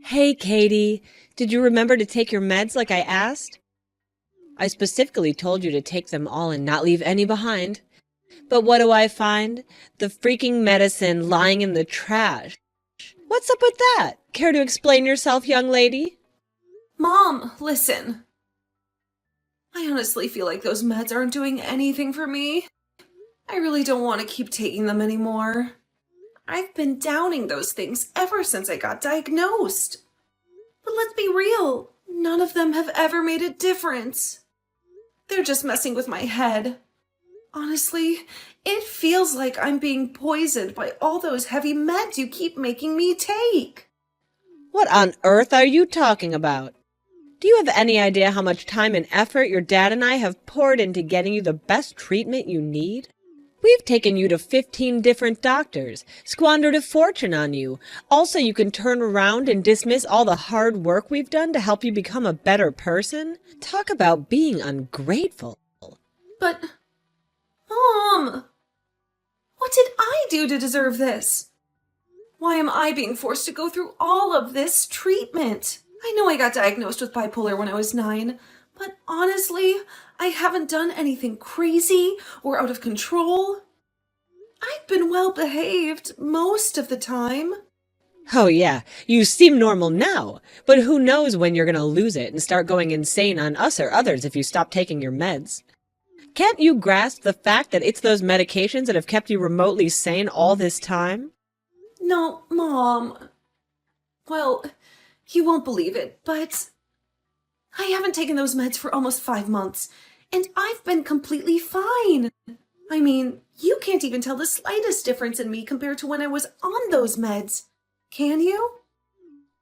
Hey, Katie, did you remember to take your meds like I asked? I specifically told you to take them all and not leave any behind. But what do I find? The freaking medicine lying in the trash. What's up with that? Care to explain yourself, young lady? Mom, listen. I honestly feel like those meds aren't doing anything for me. I really don't want to keep taking them anymore. I've been downing those things ever since I got diagnosed. But let's be real, none of them have ever made a difference. They're just messing with my head. Honestly, it feels like I'm being poisoned by all those heavy meds you keep making me take. What on earth are you talking about? Do you have any idea how much time and effort your dad and I have poured into getting you the best treatment you need? We've taken you to 15 different doctors, squandered a fortune on you. Also, you can turn around and dismiss all the hard work we've done to help you become a better person? Talk about being ungrateful. But, Mom, what did I do to deserve this? Why am I being forced to go through all of this treatment? I know I got diagnosed with bipolar when I was 9, but honestly, I haven't done anything crazy or out of control. I've been well behaved most of the time. Oh yeah, you seem normal now, but who knows when you're gonna lose it and start going insane on us or others if you stop taking your meds. Can't you grasp the fact that it's those medications that have kept you remotely sane all this time? No, Mom. Well, you won't believe it, but I haven't taken those meds for almost 5 months, and I've been completely fine. I mean, you can't even tell the slightest difference in me compared to when I was on those meds. Can you?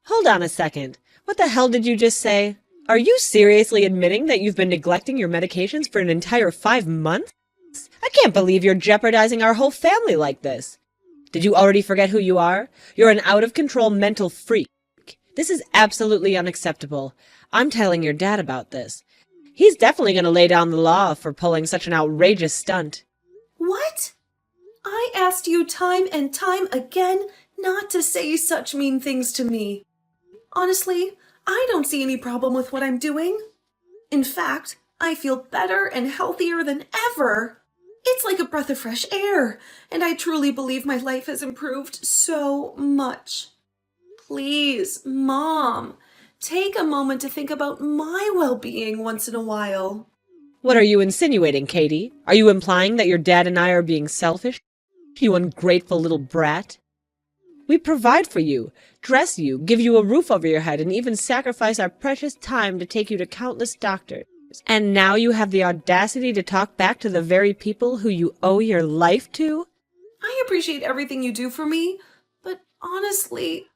Hold on a second. What the hell did you just say? Are you seriously admitting that you've been neglecting your medications for an entire 5 months? I can't believe you're jeopardizing our whole family like this. Did you already forget who you are? You're an out-of-control mental freak. This is absolutely unacceptable. I'm telling your dad about this. He's definitely going to lay down the law for pulling such an outrageous stunt. What? I asked you time and time again not to say such mean things to me. Honestly, I don't see any problem with what I'm doing. In fact, I feel better and healthier than ever. It's like a breath of fresh air, and I truly believe my life has improved so much. Please, Mom, take a moment to think about my well-being once in a while. What are you insinuating, Katie? Are you implying that your dad and I are being selfish? You ungrateful little brat. We provide for you, dress you, give you a roof over your head, and even sacrifice our precious time to take you to countless doctors. And now you have the audacity to talk back to the very people who you owe your life to? I appreciate everything you do for me, but honestly,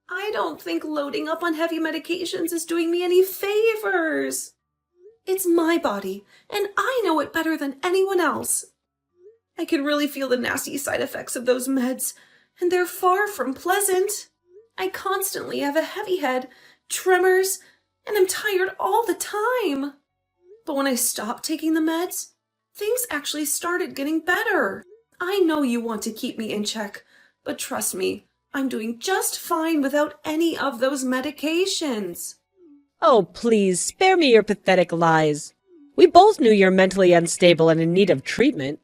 I don't think loading up on heavy medications is doing me any favors. It's my body, and I know it better than anyone else. I can really feel the nasty side effects of those meds, and they're far from pleasant. I constantly have a heavy head, tremors, and I'm tired all the time. But when I stopped taking the meds, things actually started getting better. I know you want to keep me in check, but trust me, I'm doing just fine without any of those medications. Oh, please, spare me your pathetic lies. We both knew you're mentally unstable and in need of treatment.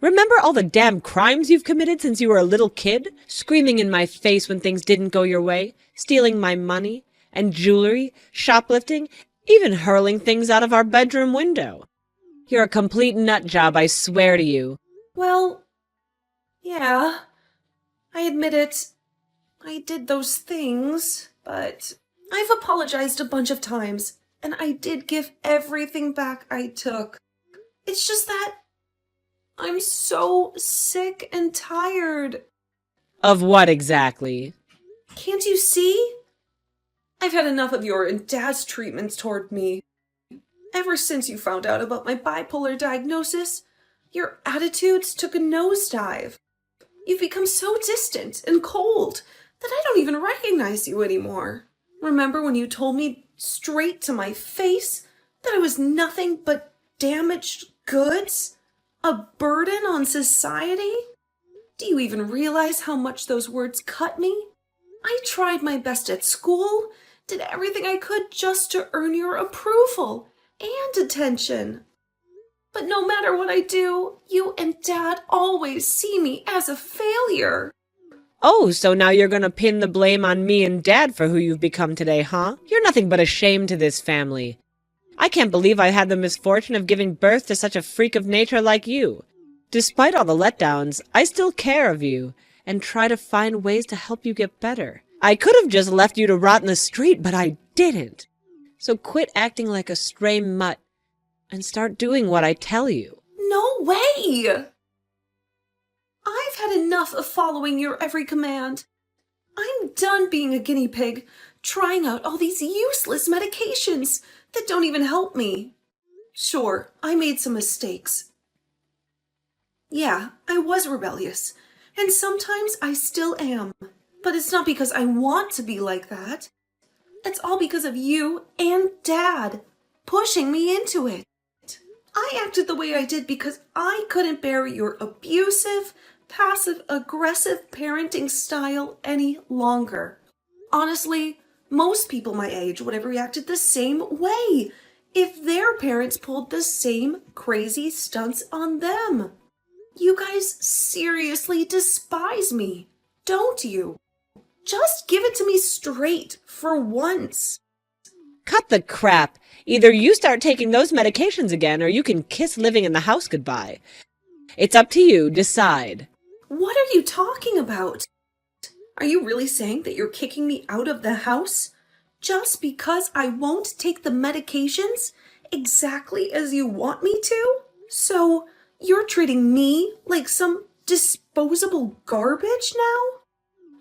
Remember all the damn crimes you've committed since you were a little kid? Screaming in my face when things didn't go your way, stealing my money and jewelry, shoplifting, even hurling things out of our bedroom window. You're a complete nut job, I swear to you. Well, yeah, I admit it. I did those things, but I've apologized a bunch of times, and I did give everything back I took. It's just that I'm so sick and tired. Of what exactly? Can't you see? I've had enough of your and Dad's treatments toward me. Ever since you found out about my bipolar diagnosis, your attitudes took a nosedive. You've become so distant and cold that I don't even recognize you anymore. Remember when you told me straight to my face that I was nothing but damaged goods? A burden on society? Do you even realize how much those words cut me? I tried my best at school, did everything I could just to earn your approval and attention. But no matter what I do, you and Dad always see me as a failure. Oh, so now you're gonna pin the blame on me and Dad for who you've become today, huh? You're nothing but a shame to this family. I can't believe I had the misfortune of giving birth to such a freak of nature like you. Despite all the letdowns, I still care of you and try to find ways to help you get better. I could have just left you to rot in the street, but I didn't. So quit acting like a stray mutt and start doing what I tell you. No way! I've had enough of following your every command. I'm done being a guinea pig, trying out all these useless medications that don't even help me. Sure, I made some mistakes. Yeah, I was rebellious, and sometimes I still am. But it's not because I want to be like that. It's all because of you and Dad pushing me into it. I acted the way I did because I couldn't bear your abusive, passive-aggressive parenting style any longer. Honestly, most people my age would have reacted the same way if their parents pulled the same crazy stunts on them. You guys seriously despise me, don't you? Just give it to me straight for once. Cut the crap. Either you start taking those medications again, or you can kiss living in the house goodbye. It's up to you. Decide. What are you talking about? Are you really saying that you're kicking me out of the house just because I won't take the medications exactly as you want me to? So you're treating me like some disposable garbage now?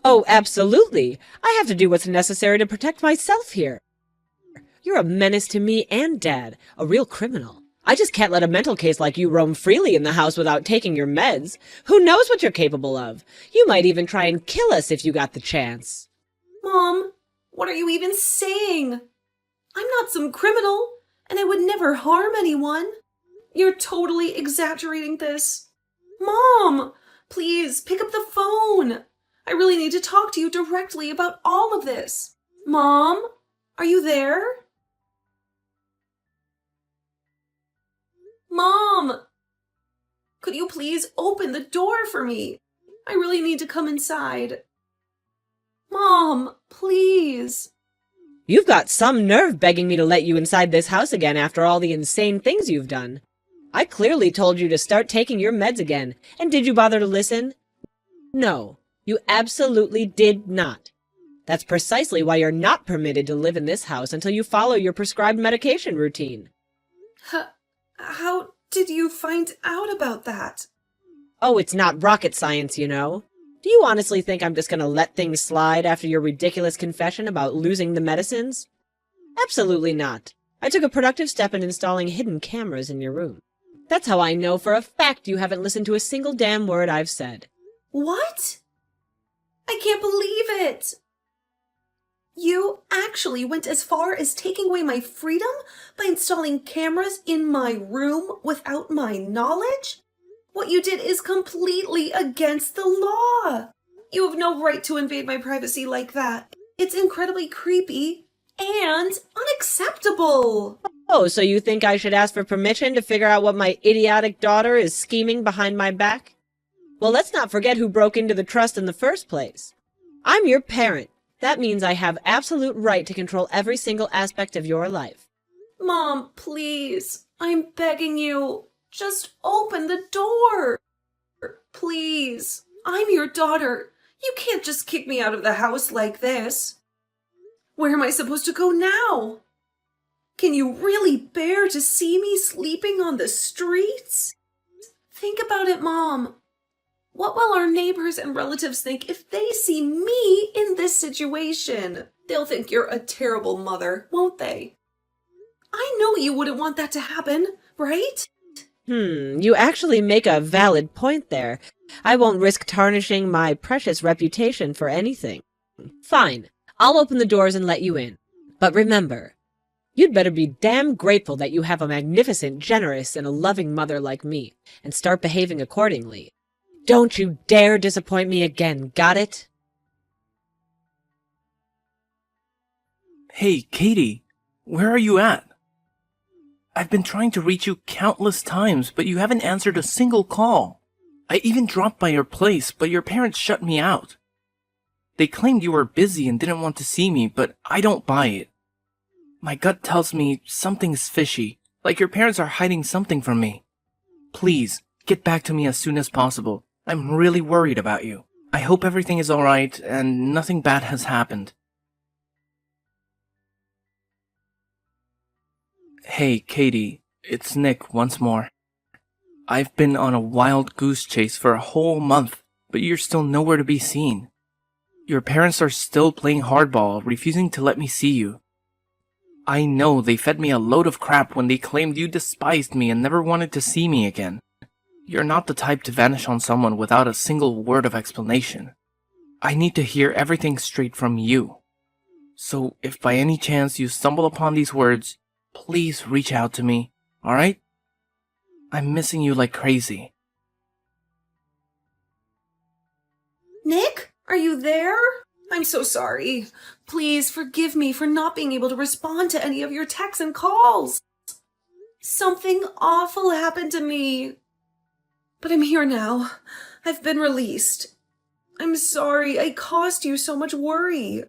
Oh, absolutely. I have to do what's necessary to protect myself here. You're a menace to me and Dad, a real criminal. I just can't let a mental case like you roam freely in the house without taking your meds. Who knows what you're capable of? You might even try and kill us if you got the chance. Mom, what are you even saying? I'm not some criminal, and I would never harm anyone. You're totally exaggerating this. Mom, please pick up the phone. I really need to talk to you directly about all of this. Mom, are you there? Mom, could you please open the door for me? I really need to come inside. Mom, please. You've got some nerve begging me to let you inside this house again after all the insane things you've done. I clearly told you to start taking your meds again, and did you bother to listen? No. You absolutely did not. That's precisely why you're not permitted to live in this house until you follow your prescribed medication routine. How did you find out about that? Oh, it's not rocket science, you know. Do you honestly think I'm just going to let things slide after your ridiculous confession about losing the medicines? Absolutely not. I took a productive step in installing hidden cameras in your room. That's how I know for a fact you haven't listened to a single damn word I've said. What? I can't believe it! You actually went as far as taking away my freedom by installing cameras in my room without my knowledge? What you did is completely against the law. You have no right to invade my privacy like that. It's incredibly creepy and unacceptable. Oh, so you think I should ask for permission to figure out what my idiotic daughter is scheming behind my back? Well, let's not forget who broke into the trust in the first place. I'm your parent. That means I have absolute right to control every single aspect of your life. Mom, please. I'm begging you. Just open the door. Please. I'm your daughter. You can't just kick me out of the house like this. Where am I supposed to go now? Can you really bear to see me sleeping on the streets? Think about it, Mom. What will our neighbors and relatives think if they see me in this situation? They'll think you're a terrible mother, won't they? I know you wouldn't want that to happen, right? You actually make a valid point there. I won't risk tarnishing my precious reputation for anything. Fine, I'll open the doors and let you in. But remember, you'd better be damn grateful that you have a magnificent, generous, and a loving mother like me, and start behaving accordingly. Don't you dare disappoint me again, got it? Hey, Katie, where are you at? I've been trying to reach you countless times, but you haven't answered a single call. I even dropped by your place, but your parents shut me out. They claimed you were busy and didn't want to see me, but I don't buy it. My gut tells me something's fishy, like your parents are hiding something from me. Please, get back to me as soon as possible. I'm really worried about you. I hope everything is alright and nothing bad has happened. Hey, Katie, it's Nick once more. I've been on a wild goose chase for a whole month, but you're still nowhere to be seen. Your parents are still playing hardball, refusing to let me see you. I know they fed me a load of crap when they claimed you despised me and never wanted to see me again. You're not the type to vanish on someone without a single word of explanation. I need to hear everything straight from you. So if by any chance you stumble upon these words, please reach out to me, alright? I'm missing you like crazy. Nick, are you there? I'm so sorry. Please forgive me for not being able to respond to any of your texts and calls. Something awful happened to me. But I'm here now. I've been released. I'm sorry I caused you so much worry.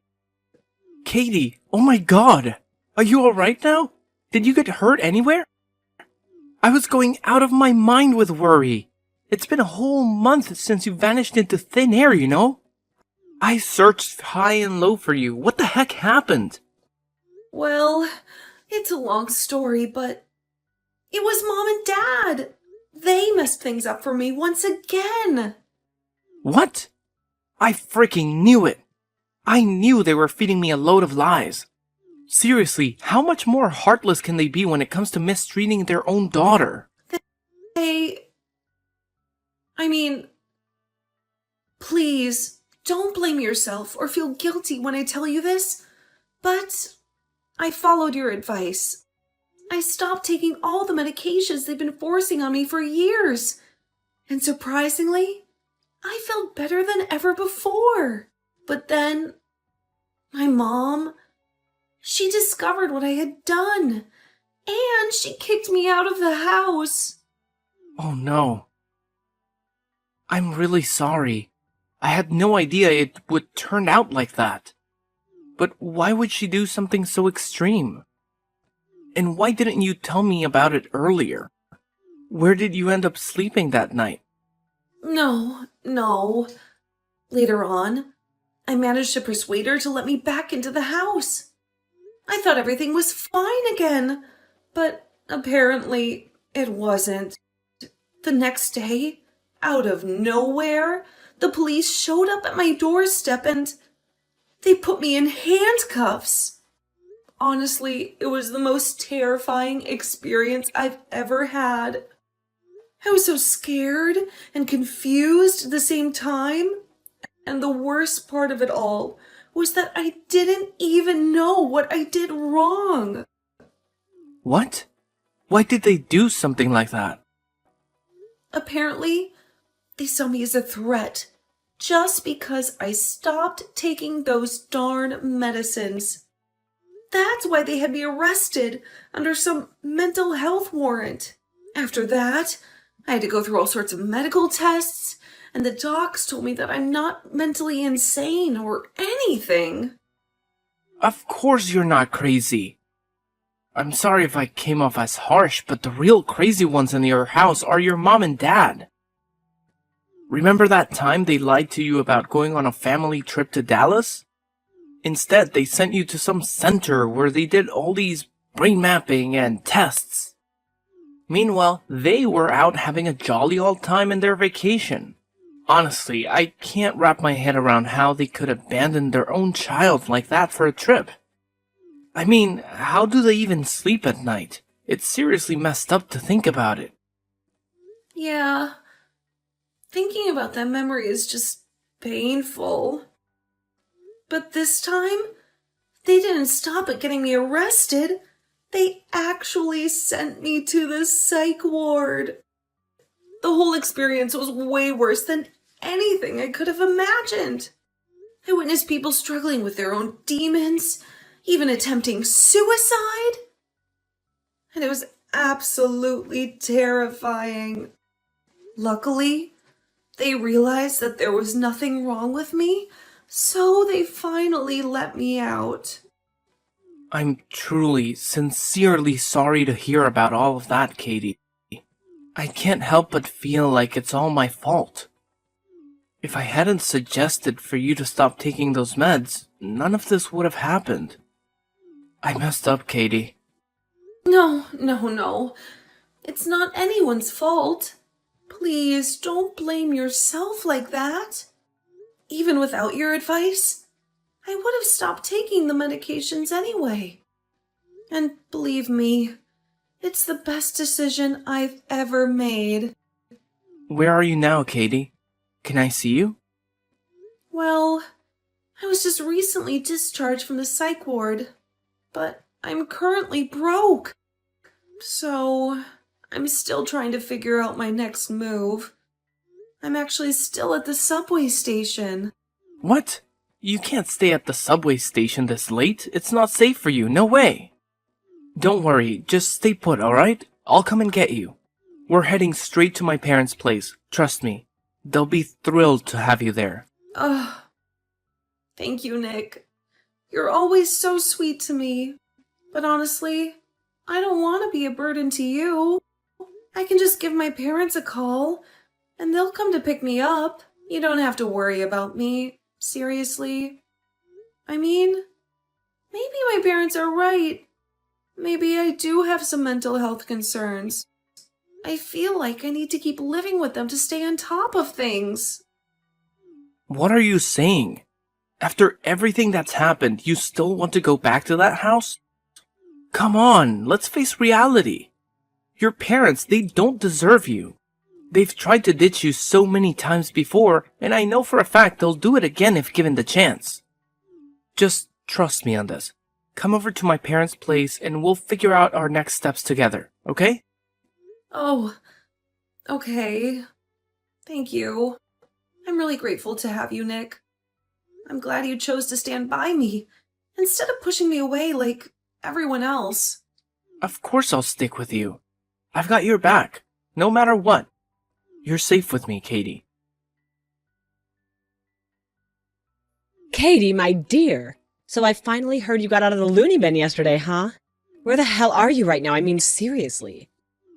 Katie, oh my god! Are you alright now? Did you get hurt anywhere? I was going out of my mind with worry. It's been a whole month since you vanished into thin air, you know? I searched high and low for you. What the heck happened? Well, it's a long story, but it was Mom and Dad. They messed things up for me once again. What? I freaking knew it. I knew they were feeding me a load of lies. Seriously, how much more heartless can they be when it comes to mistreating their own daughter? Please, don't blame yourself or feel guilty when I tell you this, but I followed your advice. I stopped taking all the medications they've been forcing on me for years, and surprisingly, I felt better than ever before. But then, my mom, she discovered what I had done, and she kicked me out of the house. Oh no. I'm really sorry. I had no idea it would turn out like that. But why would she do something so extreme? And why didn't you tell me about it earlier? Where did you end up sleeping that night? No. Later on, I managed to persuade her to let me back into the house. I thought everything was fine again, but apparently it wasn't. The next day, out of nowhere, the police showed up at my doorstep and they put me in handcuffs. Honestly, it was the most terrifying experience I've ever had. I was so scared and confused at the same time. And the worst part of it all was that I didn't even know what I did wrong. What? Why did they do something like that? Apparently, they saw me as a threat just because I stopped taking those darn medicines. That's why they had me arrested under some mental health warrant. After that, I had to go through all sorts of medical tests, and the docs told me that I'm not mentally insane or anything. Of course you're not crazy. I'm sorry if I came off as harsh, but the real crazy ones in your house are your mom and dad. Remember that time they lied to you about going on a family trip to Dallas? Instead, they sent you to some center where they did all these brain mapping and tests. Meanwhile, they were out having a jolly old time in their vacation. Honestly, I can't wrap my head around how they could abandon their own child like that for a trip. I mean, how do they even sleep at night? It's seriously messed up to think about it. Yeah, thinking about that memory is just painful. But this time, they didn't stop at getting me arrested. They actually sent me to the psych ward. The whole experience was way worse than anything I could have imagined. I witnessed people struggling with their own demons, even attempting suicide. And it was absolutely terrifying. Luckily, they realized that there was nothing wrong with me, so they finally let me out. I'm truly, sincerely sorry to hear about all of that, Katie. I can't help but feel like it's all my fault. If I hadn't suggested for you to stop taking those meds, none of this would have happened. I messed up, Katie. No. It's not anyone's fault. Please don't blame yourself like that. Even without your advice, I would have stopped taking the medications anyway. And believe me, it's the best decision I've ever made. Where are you now, Katie? Can I see you? Well, I was just recently discharged from the psych ward, but I'm currently broke. So, I'm still trying to figure out my next move. I'm actually still at the subway station. What? You can't stay at the subway station this late. It's not safe for you. No way. Don't worry. Just stay put, alright? I'll come and get you. We're heading straight to my parents' place. Trust me. They'll be thrilled to have you there. Ugh. Thank you, Nick. You're always so sweet to me. But honestly, I don't want to be a burden to you. I can just give my parents a call, and they'll come to pick me up. You don't have to worry about me. Seriously. I mean, maybe my parents are right. Maybe I do have some mental health concerns. I feel like I need to keep living with them to stay on top of things. What are you saying? After everything that's happened, you still want to go back to that house? Come on, let's face reality. Your parents, they don't deserve you. They've tried to ditch you so many times before, and I know for a fact they'll do it again if given the chance. Just trust me on this. Come over to my parents' place and we'll figure out our next steps together, okay? Oh, okay. Thank you. I'm really grateful to have you, Nick. I'm glad you chose to stand by me, instead of pushing me away like everyone else. Of course I'll stick with you. I've got your back, no matter what. You're safe with me, Katie. Katie, my dear. So I finally heard you got out of the loony bin yesterday, huh? Where the hell are you right now? I mean, seriously.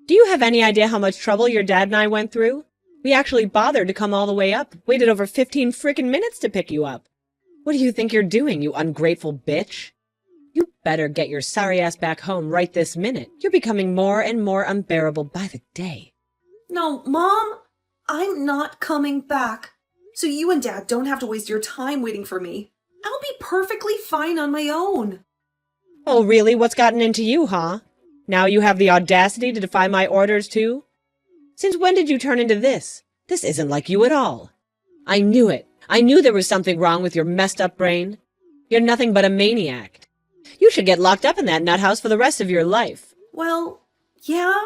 Do you have any idea how much trouble your dad and I went through? We actually bothered to come all the way up, waited over 15 frickin' minutes to pick you up. What do you think you're doing, you ungrateful bitch? You better get your sorry ass back home right this minute. You're becoming more and more unbearable by the day. No, Mom, I'm not coming back. So you and Dad don't have to waste your time waiting for me. I'll be perfectly fine on my own. Oh, really? What's gotten into you, huh? Now you have the audacity to defy my orders, too? Since when did you turn into this? This isn't like you at all. I knew it. I knew there was something wrong with your messed up brain. You're nothing but a maniac. You should get locked up in that nut house for the rest of your life. Well, yeah,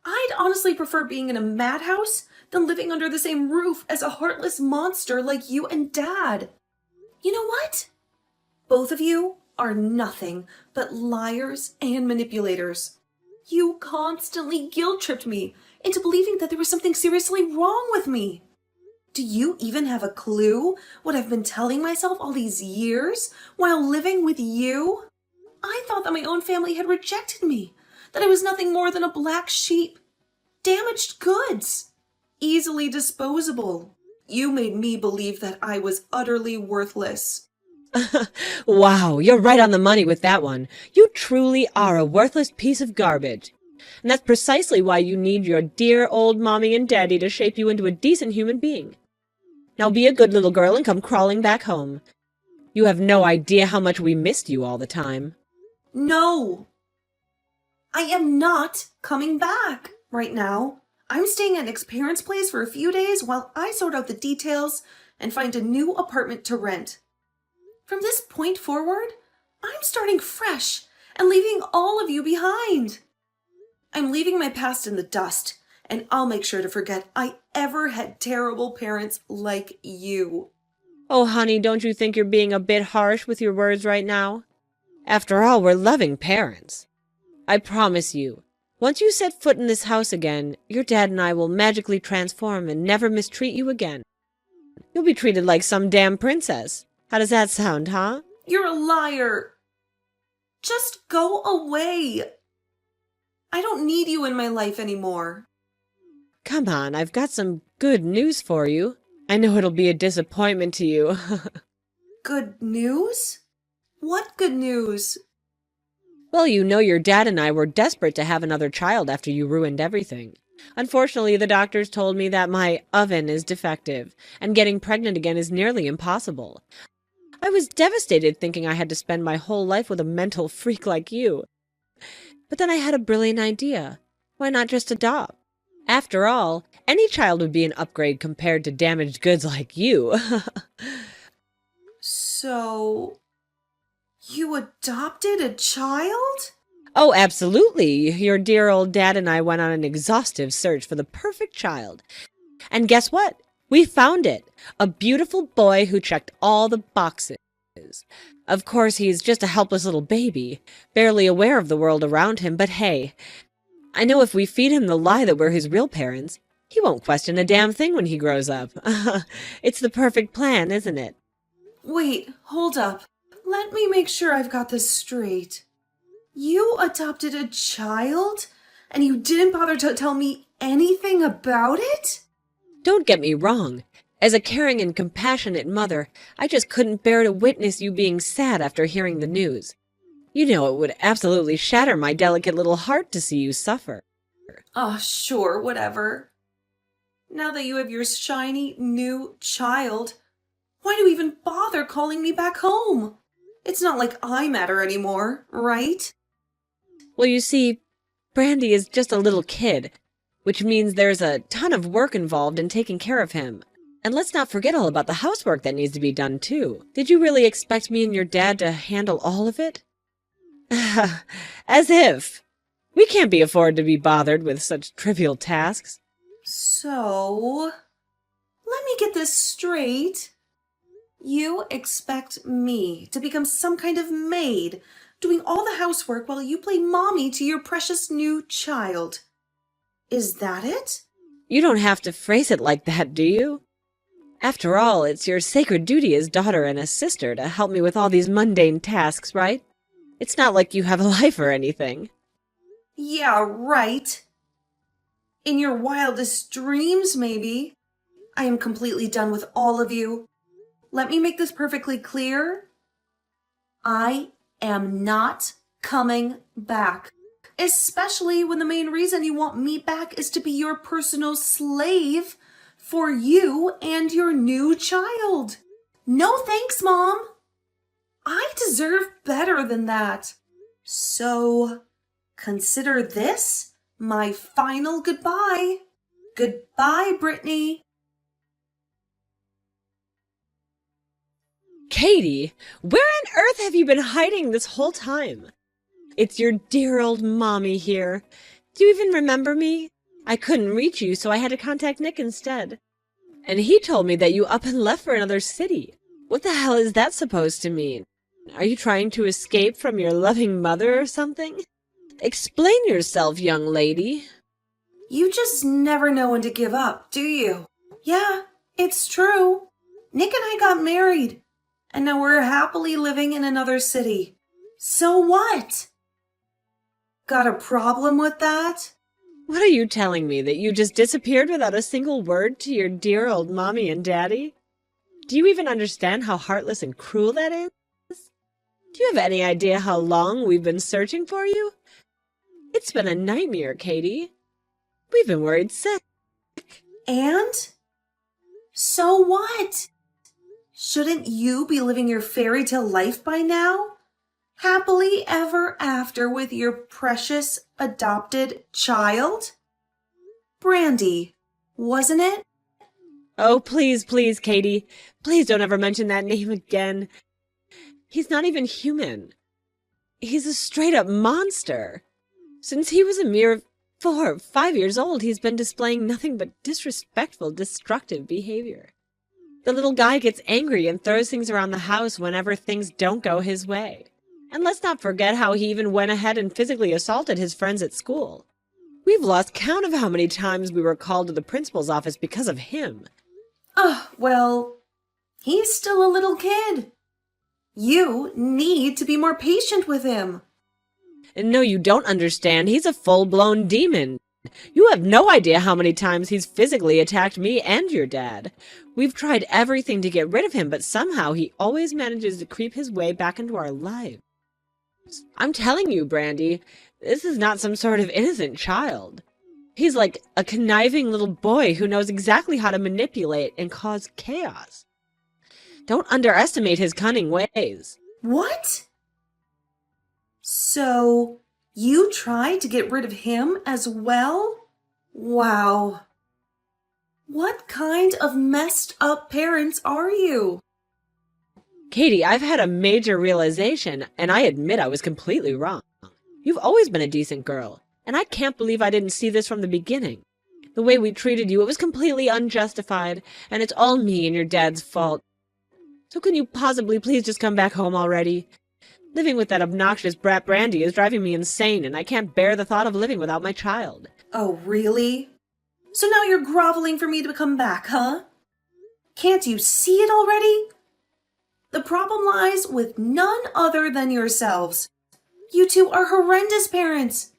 I'd honestly prefer being in a madhouse than living under the same roof as a heartless monster like you and Dad. You know what? Both of you are nothing but liars and manipulators. You constantly guilt-tripped me into believing that there was something seriously wrong with me. Do you even have a clue what I've been telling myself all these years while living with you? I thought that my own family had rejected me, that I was nothing more than a black sheep, damaged goods, easily disposable. You made me believe that I was utterly worthless. Wow, you're right on the money with that one. You truly are a worthless piece of garbage. And that's precisely why you need your dear old mommy and daddy to shape you into a decent human being. Now be a good little girl and come crawling back home. You have no idea how much we missed you all the time. No! I am not coming back right now. I'm staying at Nick's parents' place for a few days while I sort out the details and find a new apartment to rent. From this point forward, I'm starting fresh and leaving all of you behind. I'm leaving my past in the dust, and I'll make sure to forget I ever had terrible parents like you. Oh, honey, don't you think you're being a bit harsh with your words right now? After all, we're loving parents. I promise you, once you set foot in this house again, your dad and I will magically transform and never mistreat you again. You'll be treated like some damn princess. How does that sound, huh? You're a liar. Just go away. I don't need you in my life anymore. Come on, I've got some good news for you. I know it'll be a disappointment to you. Good news? What good news? Well, you know your dad and I were desperate to have another child after you ruined everything. Unfortunately, the doctors told me that my oven is defective, and getting pregnant again is nearly impossible. I was devastated thinking I had to spend my whole life with a mental freak like you. But then I had a brilliant idea. Why not just adopt? After all, any child would be an upgrade compared to damaged goods like you. So, you adopted a child? Oh, absolutely. Your dear old dad and I went on an exhaustive search for the perfect child. And guess what? We found it. A beautiful boy who checked all the boxes. Of course, he's just a helpless little baby, barely aware of the world around him, but hey, I know if we feed him the lie that we're his real parents, he won't question a damn thing when he grows up. It's the perfect plan, isn't it? Wait, hold up. Let me make sure I've got this straight. You adopted a child, and you didn't bother to tell me anything about it? Don't get me wrong. As a caring and compassionate mother, I just couldn't bear to witness you being sad after hearing the news. You know it would absolutely shatter my delicate little heart to see you suffer. Oh, sure, whatever. Now that you have your shiny new child, why do you even bother calling me back home? It's not like I matter anymore, right? Well, you see, Brandy is just a little kid, which means there's a ton of work involved in taking care of him. And let's not forget all about the housework that needs to be done, too. Did you really expect me and your dad to handle all of it? As if. We can't be afforded to be bothered with such trivial tasks. So, let me get this straight. You expect me to become some kind of maid, doing all the housework while you play mommy to your precious new child. Is that it? You don't have to phrase it like that, do you? After all, it's your sacred duty as daughter and as sister to help me with all these mundane tasks, right? It's not like you have a life or anything. Yeah, right. In your wildest dreams, maybe. I am completely done with all of you. Let me make this perfectly clear. I am not coming back. Especially when the main reason you want me back is to be your personal slave for you and your new child. No thanks, Mom. I deserve better than that. So, consider this my final goodbye. Goodbye, Brittany. Katie, where on earth have you been hiding this whole time? It's your dear old mommy here. Do you even remember me? I couldn't reach you, so I had to contact Nick instead. And he told me that you up and left for another city. What the hell is that supposed to mean? Are you trying to escape from your loving mother or something? Explain yourself, young lady. You just never know when to give up, do you? Yeah, it's true. Nick and I got married, and now we're happily living in another city. So what? Got a problem with that? What are you telling me, that you just disappeared without a single word to your dear old mommy and daddy? Do you even understand how heartless and cruel that is? Do you have any idea how long we've been searching for you? It's been a nightmare, Katie. We've been worried sick. And? So what? Shouldn't you be living your fairy tale life by now? Happily ever after with your precious adopted child? Brandy, wasn't it? Oh, please, please, Katie. Please don't ever mention that name again. He's not even human. He's a straight-up monster. Since he was a mere 4 or 5 years old, he's been displaying nothing but disrespectful, destructive behavior. The little guy gets angry and throws things around the house whenever things don't go his way. And let's not forget how he even went ahead and physically assaulted his friends at school. We've lost count of how many times we were called to the principal's office because of him. Well, he's still a little kid. You need to be more patient with him. And no, you don't understand. He's a full-blown demon. You have no idea how many times he's physically attacked me and your dad. We've tried everything to get rid of him, but somehow he always manages to creep his way back into our lives. I'm telling you, Brandy, this is not some sort of innocent child. He's like a conniving little boy who knows exactly how to manipulate and cause chaos. Don't underestimate his cunning ways. What? So, you tried to get rid of him as well? Wow. What kind of messed up parents are you? Katie, I've had a major realization, and I admit I was completely wrong. You've always been a decent girl, and I can't believe I didn't see this from the beginning. The way we treated you, it was completely unjustified, and it's all me and your dad's fault. So can you possibly please just come back home already? Living with that obnoxious brat Brandy is driving me insane, and I can't bear the thought of living without my child. Oh, really? So now you're groveling for me to come back, huh? Can't you see it already? The problem lies with none other than yourselves. You two are horrendous parents.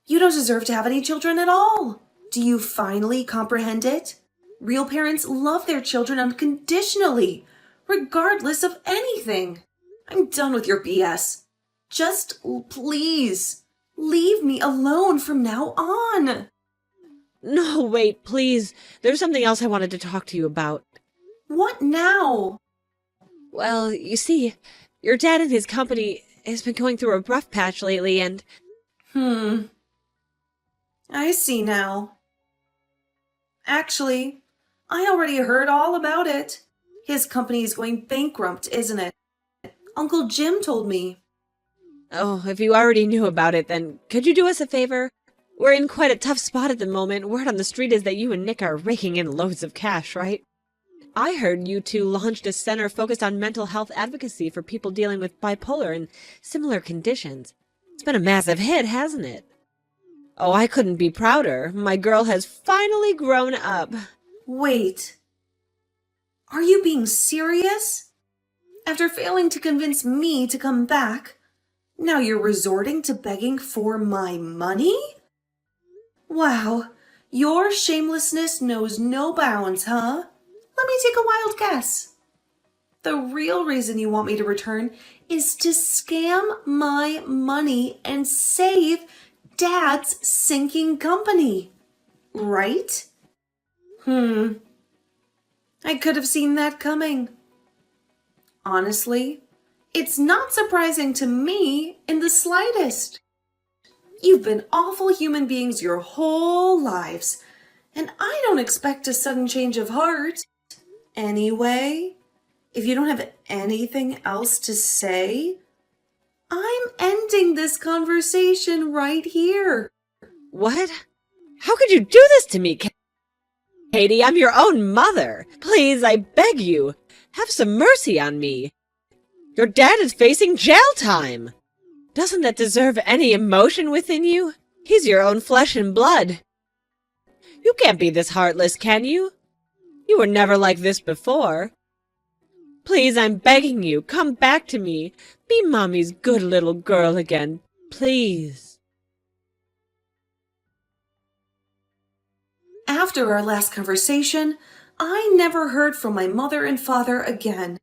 You don't deserve to have any children at all. Do you finally comprehend it? Real parents love their children unconditionally, regardless of anything. I'm done with your BS. Just please, leave me alone from now on. No, wait, please. There's something else I wanted to talk to you about. What now? Well, you see, your dad and his company has been going through a rough patch lately, and... I see now. Actually, I already heard all about it. His company is going bankrupt, isn't it? Uncle Jim told me. Oh, if you already knew about it, then could you do us a favor? We're in quite a tough spot at the moment. Word on the street is that you and Nick are raking in loads of cash, right? I heard you two launched a center focused on mental health advocacy for people dealing with bipolar and similar conditions. It's been a massive hit, hasn't it? Oh, I couldn't be prouder. My girl has finally grown up. Wait. Are you being serious? After failing to convince me to come back, now you're resorting to begging for my money? Wow, your shamelessness knows no bounds, huh? Let me take a wild guess. The real reason you want me to return is to scam my money and save Dad's sinking company, right? I could have seen that coming. Honestly, it's not surprising to me in the slightest. You've been awful human beings your whole lives, and I don't expect a sudden change of heart. Anyway, if you don't have anything else to say, I'm ending this conversation right here. What? How could you do this to me, Katie? I'm your own mother. Please, I beg you, have some mercy on me. Your dad is facing jail time. Doesn't that deserve any emotion within you? He's your own flesh and blood. You can't be this heartless, can you? You were never like this before. Please, I'm begging you, come back to me. Be Mommy's good little girl again, please. After our last conversation, I never heard from my mother and father again.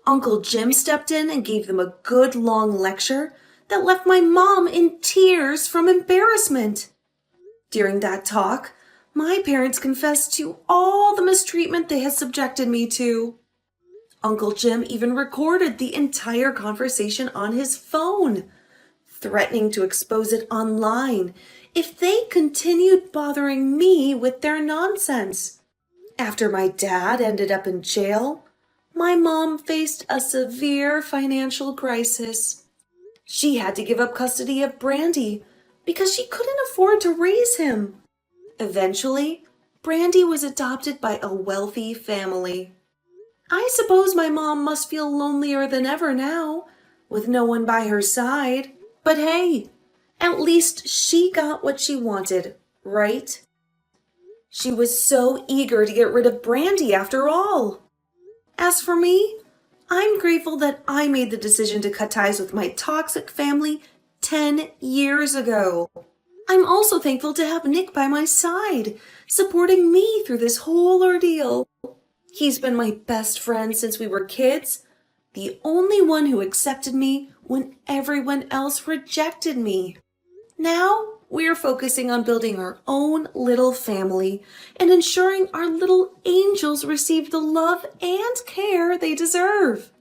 Uncle Jim stepped in and gave them a good long lecture that left my mom in tears from embarrassment. During that talk, my parents confessed to all the mistreatment they had subjected me to. Uncle Jim even recorded the entire conversation on his phone, threatening to expose it online if they continued bothering me with their nonsense. After my dad ended up in jail, my mom faced a severe financial crisis. She had to give up custody of Brandy because she couldn't afford to raise him. Eventually, Brandy was adopted by a wealthy family. I suppose my mom must feel lonelier than ever now, with no one by her side. But hey, at least she got what she wanted, right? She was so eager to get rid of Brandy after all. As for me, I'm grateful that I made the decision to cut ties with my toxic family 10 years ago. I'm also thankful to have Nick by my side, supporting me through this whole ordeal. He's been my best friend since we were kids, the only one who accepted me when everyone else rejected me. Now, we're focusing on building our own little family and ensuring our little angels receive the love and care they deserve.